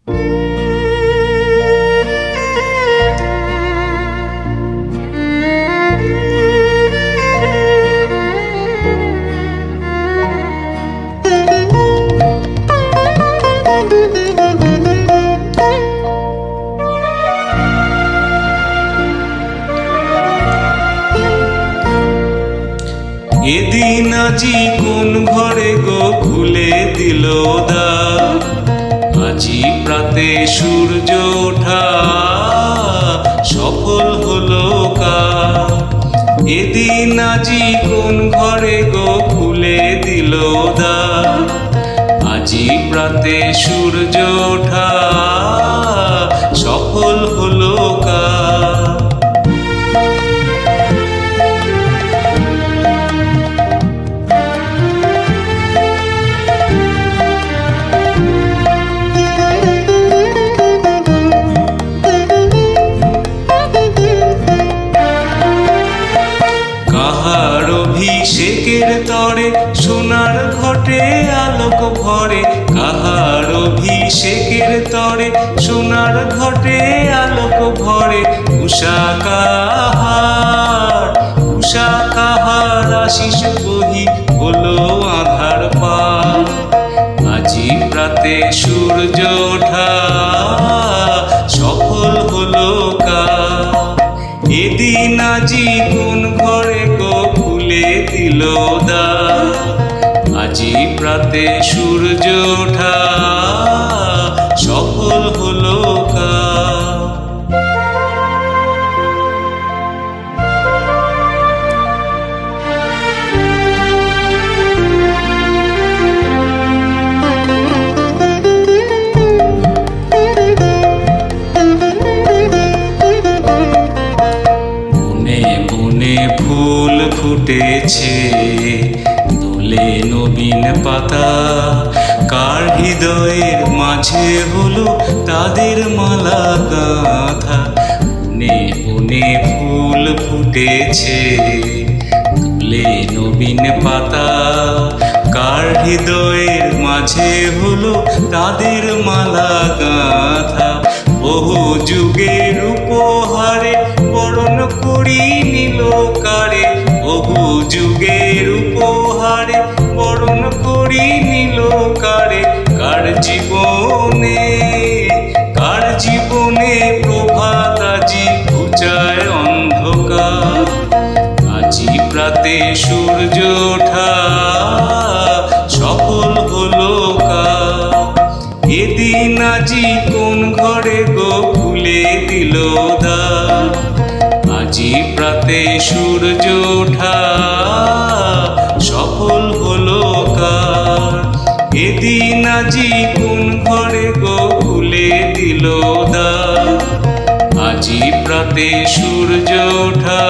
এদিন আজি কোন ঘরে গো খুলে দিল দ্বার, আজি প্রাতে সূর্য ওঠা সফল হলো কাজ। এদিন আজি কোন ঘরে গো খুলে দিল দ্বার, আজি প্রাতে সূর্য ওঠা সফল হলো কাজ। কাহার অভিষেকের তরে সোনার ঘটে আলোক ভরে, কাহার অভিষেকের তরে সোনার ঘটে আলোক ভরে। উষা কাহার আশিস বহি হলো আধার পার, আজি প্রাতে সূর্য ওঠা সফল হলো কাজ। এদিন আজি কোন ঘরে গো খুলে দিল দ্বার, আজি প্রাতে সূর্য ওঠা সফল হলো কাজ। ফুল ফুটেছে দোলে নবীন পাতা, কার হৃদয়ের মাঝে হলো তাদের মালা গাঁথা। বনে বনে ফুল ফুটেছে দোলে নবীন পাতা, কার হৃদয়ের মাঝে হলো তাদের মালা গাঁথা। বহু যুগের উপহারে বরণ করি নিল কারে, বহু যুগের উপহারে বরণ করি নিল কারে। কার জীবনে প্রভাত আজি ঘুচায় অন্ধকার, আজি প্রাতে সূর্য ওঠা সফল হলো কাজ। এদিন আজি কোন ঘরে গো খুলে দিল দ্বার, আজি প্রাতে সূর্য ওঠা সফল হলো কাজ। এদিন আজি কোন ঘরে গো খুলে দিল দ্বার, আজি প্রাতে সূর্য ওঠা